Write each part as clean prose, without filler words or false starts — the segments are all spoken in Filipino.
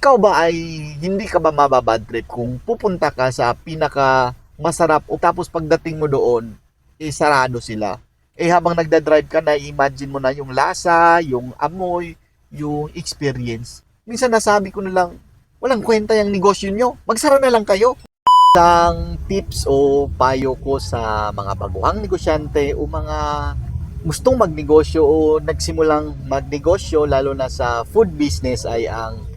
Ikaw ba ay hindi ka ba mababad trip kung pupunta ka sa pinaka masarap o tapos pagdating mo doon, sarado sila? Habang nagda-drive ka na, imagine mo na yung lasa, yung amoy, yung experience. Minsan nasabi ko na lang, walang kwenta yung negosyo nyo. Magsara na lang kayo. Isang tips o payo ko sa mga baguhang negosyante o mga gustong magnegosyo o nagsimulang magnegosyo lalo na sa food business ay ang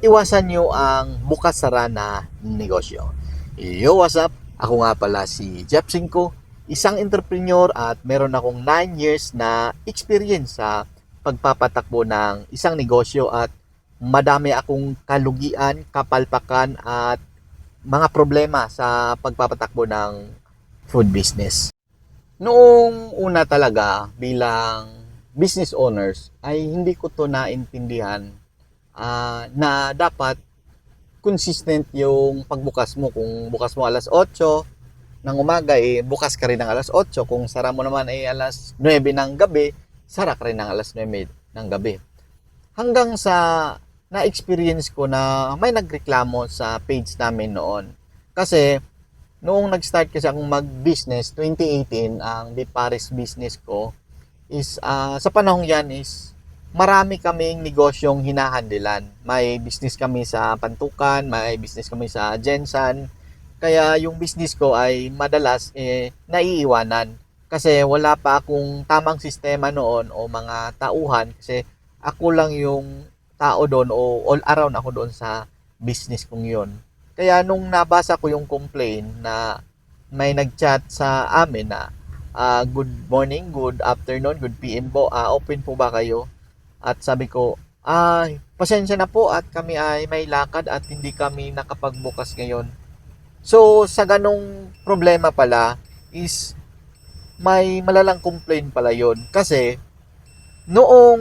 iwasan nyo ang bukas-sara na negosyo. Yo, what's up? Ako nga pala si Jeff Cinco, isang entrepreneur at meron akong 9 years na experience sa pagpapatakbo ng isang negosyo at madami akong kalugian, kapalpakan at mga problema sa pagpapatakbo ng food business. Noong una talaga bilang business owners ay hindi ko to naintindihan na dapat consistent yung pagbukas mo. Kung bukas mo alas 8 ng umaga, bukas ka rin ng alas 8. Kung sara mo naman ay alas 9 ng gabi, sara ka rin ng alas 9 ng gabi. Hanggang sa na-experience ko na may nagreklamo sa page namin noon. Kasi noong nag-start kasi akong mag-business, 2018, ang Di Paris business ko is sa panahong yan is marami kaming negosyong hinahandilan. May business kami sa Pantukan, may business kami sa Jensan. Kaya yung business ko ay madalas naiiwanan. Kasi wala pa akong tamang sistema noon o mga tauhan. Kasi ako lang yung tao doon o all around ako doon sa business kong yun. Kaya nung nabasa ko yung complaint na may nag-chat sa amin na good morning, good afternoon, good PM po, open po ba kayo? At sabi ko, pasensya na po at kami ay may lakad at hindi kami nakapagbukas ngayon. So, sa ganong problema pala is may malalang complaint pala yon. Kasi, noong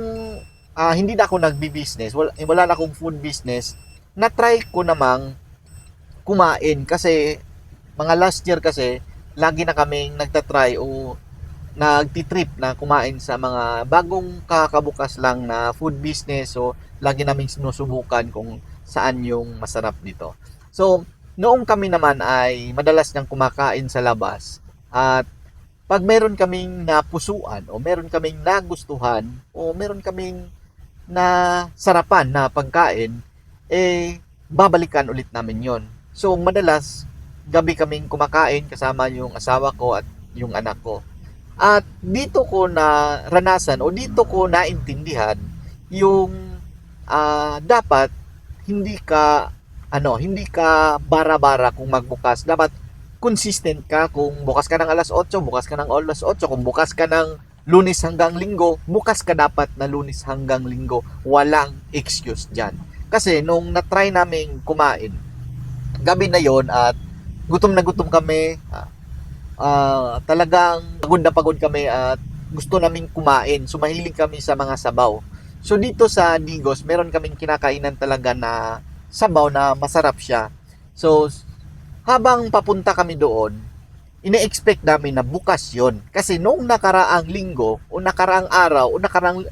hindi na ako nagbi-business, wala na akong food business, na-try ko namang kumain kasi mga last year kasi, lagi na kaming nagtatry o nagtitrip na kumain sa mga bagong kakabukas lang na food business. So, lagi naming sinusubukan kung saan yung masarap dito. So, noong kami naman ay madalas nang kumakain sa labas at pag meron kaming napusuan o meron kaming nagustuhan o meron kaming na sarapan na pagkain, babalikan ulit namin yon. So, madalas, gabi kaming kumakain kasama yung asawa ko at yung anak ko. At dito ko na ranasan o dito ko naintindihan yung dapat hindi ka hindi ka bara-bara kung magbukas. Dapat consistent ka. Kung bukas ka ng alas 8, bukas ka ng alas 8. Kung bukas ka ng Lunes hanggang Linggo, bukas ka dapat na Lunes hanggang Linggo. Walang excuse diyan. Kasi nung na-try naming kumain, gabi na yon at gutom na gutom kami, talagang pagod na pagod kami at gusto naming kumain. So mahilig kami sa mga sabaw. So dito sa Digos, meron kaming kinakainan talaga na sabaw na masarap siya. So habang papunta kami doon, ine-expect namin na bukas yon. Kasi noong nakaraang linggo o nakaraang araw o nakaraang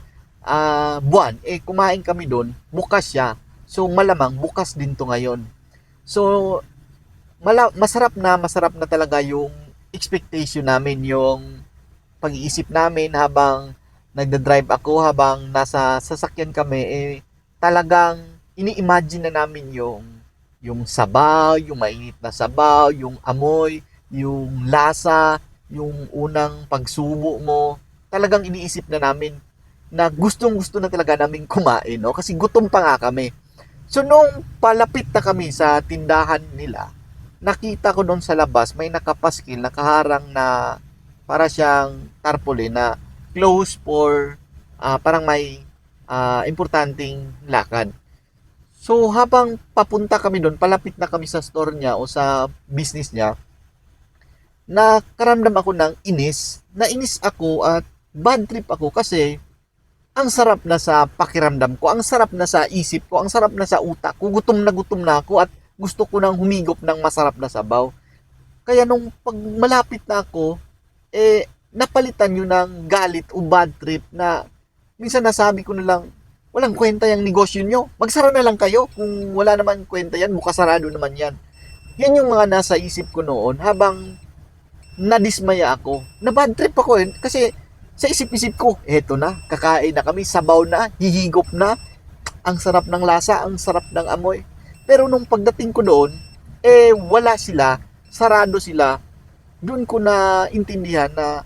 buwan, kumain kami doon, bukas siya. So malamang bukas din to ngayon. So masarap na talaga yung expectation namin, yung pag-iisip namin habang nagda-drive ako, habang nasa sasakyan kami, talagang ini-imagine na namin yung sabaw, yung mainit na sabaw, yung amoy, yung lasa, yung unang pagsubo mo. Talagang iniisip na namin na gustong-gusto na talaga namin kumain, no? Kasi gutom pa nga kami. So, nung palapit na kami sa tindahan nila, nakita ko doon sa labas, may nakapaskil, nakaharang na para siyang tarpaulin na close for parang may importanteng lakad. So, habang papunta kami doon, palapit na kami sa store niya o sa business niya, nakaramdam ako ng inis. Nainis ako at bad trip ako kasi ang sarap na sa pakiramdam ko, ang sarap na sa isip ko, ang sarap na sa utak ko, gutom na ako at gusto ko nang humigop ng masarap na sabaw. Kaya nung pag malapit na ako, napalitan yun ng galit o bad trip na minsan nasabi ko na lang, walang kwenta yung negosyo nyo. Magsara na lang kayo. Kung wala naman kwenta yan, sarado naman yan. Yan yung mga nasa isip ko noon habang nadismaya ako. Na bad trip ako kasi sa isip-isip ko, eto na, kakain na kami, sabaw na, hihigop na, ang sarap ng lasa, ang sarap ng amoy. Pero nung pagdating ko doon, wala sila, sarado sila. Doon ko na intindihan na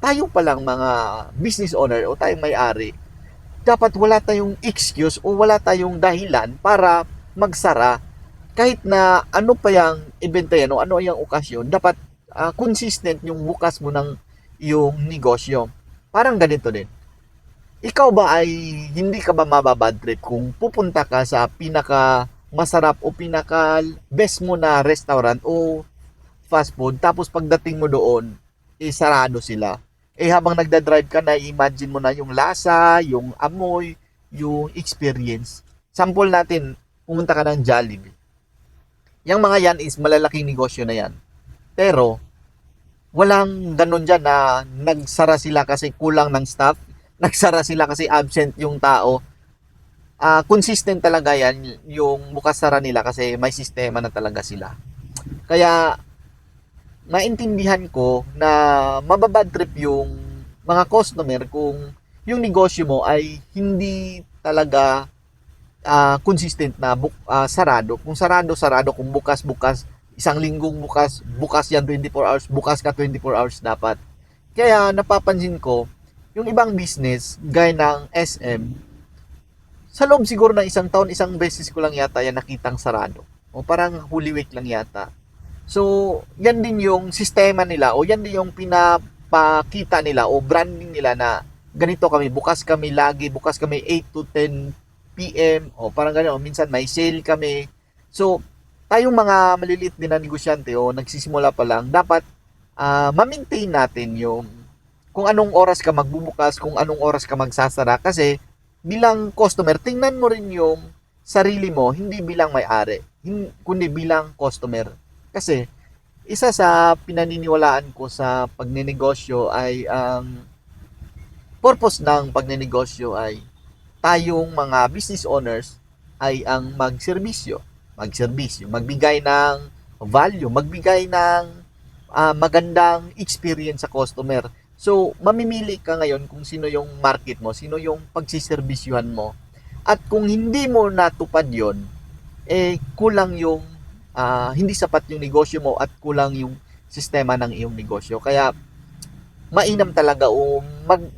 tayo palang mga business owner o tayong may-ari, dapat wala tayong excuse o wala tayong dahilan para magsara. Kahit na ano pa yung ibenta yan o ano yung okasyon, dapat consistent yung bukas mo ng yung negosyo. Parang ganito din. Ikaw ba ay hindi ka ba mababad trip kung pupunta ka sa pinaka masarap o pinaka best mo na restaurant o fast food tapos pagdating mo doon, sarado sila. Habang nagda-drive ka na, imagine mo na yung lasa, yung amoy, yung experience. Sample natin, pumunta ka ng Jollibee. Yung mga yan is malalaking negosyo na yan. Pero, walang ganun dyan na nagsara sila kasi kulang ng staff, nagsara sila kasi absent yung tao. Consistent talaga yan yung bukas sara nila kasi may sistema na talaga sila. Kaya, maintindihan ko na mababad trip yung mga customer kung yung negosyo mo ay hindi talaga consistent na sarado. Kung sarado, kung bukas, isang linggong bukas yan 24 hours, bukas ka 24 hours dapat. Kaya napapansin ko, yung ibang business, gaya ng SM, sa loob siguro ng isang taon, isang beses ko lang yata yan nakitang sarado. O parang Holy Week lang yata. So, yan din yung sistema nila o yan din yung pinapakita nila o branding nila na ganito kami, bukas kami lagi, bukas kami 8 to 10 PM o parang gano'n, minsan may sale kami. So, tayong mga maliliit din na negosyante o nagsisimula pa lang, dapat ma-maintain natin yung kung anong oras ka magbubukas, kung anong oras ka magsasara kasi bilang customer, tingnan mo rin yung sarili mo, hindi bilang may-ari, kundi bilang customer. Kasi, isa sa pinaniniwalaan ko sa pagnenegosyo ay ang purpose ng pagnenegosyo ay tayong mga business owners ay ang magserbisyo, magbigay ng value, magbigay ng magandang experience sa customer. So, mamimili ka ngayon kung sino yung market mo, sino yung pagsiserbisyuhan mo. At kung hindi mo natupad yon, kulang yung hindi sapat yung negosyo mo at kulang yung sistema ng iyong negosyo. Kaya mainam talaga o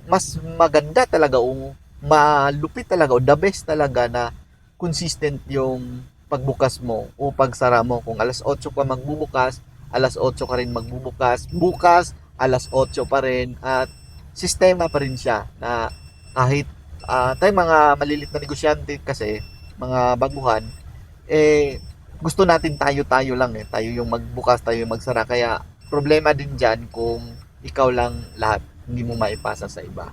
mas maganda talaga o malupit talaga o the best talaga na consistent yung pagbukas mo o pagsara mo. Kung alas 8 ka magbubukas, alas 8 ka rin magbubukas. Bukas, alas 8 pa rin at sistema pa rin siya na kahit tayo mga malilit na negosyante kasi mga baguhan, gusto natin tayo lang tayo yung magbukas, tayo yung magsara, kaya problema din dyan kung ikaw lang lahat, hindi mo maipasa sa iba.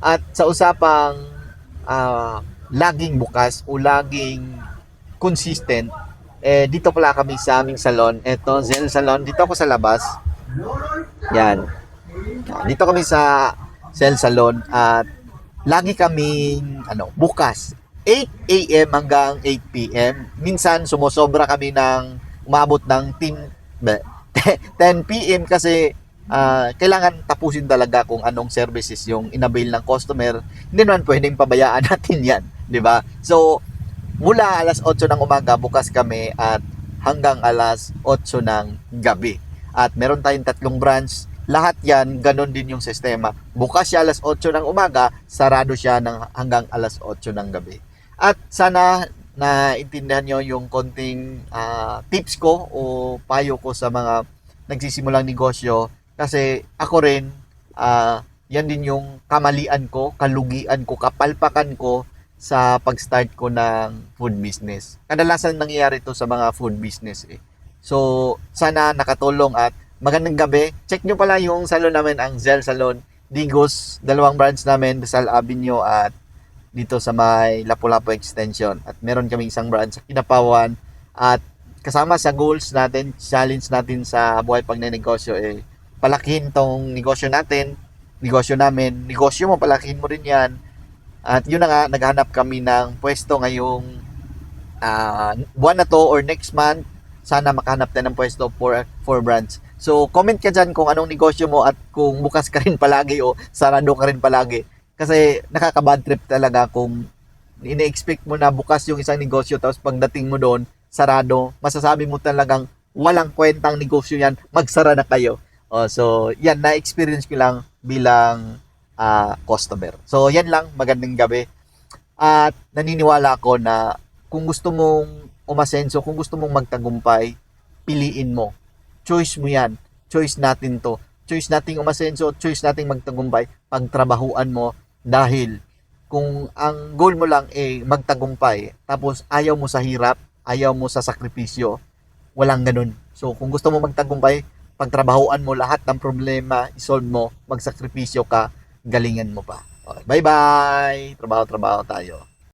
At sa usapang laging bukas o laging consistent, dito pala kami sa aming salon, eto Zel Salon, dito ako sa labas, yan, dito kami sa Zel Salon at lagi kaming bukas 8 AM hanggang 8 PM. Minsan sumosobra kami ng umabot ng 10 PM kasi kailangan tapusin talaga kung anong services yung inabail ng customer. Hindi naman pwedeng pabayaan natin yan, di ba? So, mula alas 8 ng umaga bukas kami at hanggang alas 8 ng gabi. At meron tayong 3 branch. Lahat yan, ganun din yung sistema. Bukas siya alas 8 ng umaga, sarado siya hanggang alas 8 ng gabi. At sana naintindihan nyo yung konting tips ko o payo ko sa mga nagsisimulang negosyo. Kasi ako rin, yan din yung kamalian ko, kalugian ko, kapalpakan ko sa pag-start ko ng food business. Kadalasan nangyayari to sa mga food business. So, sana nakatulong at magandang gabi. Check nyo pala yung salon namin, ang Zel Salon, Digos, 2 branch namin, Rizal Avenue at dito sa may Lapu-Lapu Extension. At meron kami isang branch sa Kinapawan. At kasama sa goals natin, challenge natin sa buhay pagnenegosyo, palakihin tong negosyo natin, negosyo namin, negosyo mo, palakihin mo rin yan. At yun na nga, naghanap kami ng pwesto ngayong buwan na to or next month. Sana makahanap tayo ng pwesto for branch. So, comment ka dyan kung anong negosyo mo at kung bukas ka rin palagi o sarado ka rin palagi. Kasi nakaka-bad trip talaga kung ine-expect mo na bukas yung isang negosyo tapos pagdating mo doon, sarado. Masasabi mo talagang walang kwentang negosyo yan, magsara na kayo. So, yan, na-experience ko lang bilang customer. So, yan lang, magandang gabi. At naniniwala ako na kung gusto mong umasenso, kung gusto mong magtagumpay, piliin mo. Choice mo yan. Choice natin to. Choice nating umasenso, choice nating magtagumpay. Pagtrabahuan mo dahil kung ang goal mo lang ay magtagumpay, tapos ayaw mo sa hirap, ayaw mo sa sakripisyo, walang ganun. So, kung gusto mo magtagumpay, pagtrabahuan mo lahat ng problema, isolve mo, magsakripisyo ka, galingan mo pa. Okay, bye-bye! Trabaho-trabaho tayo.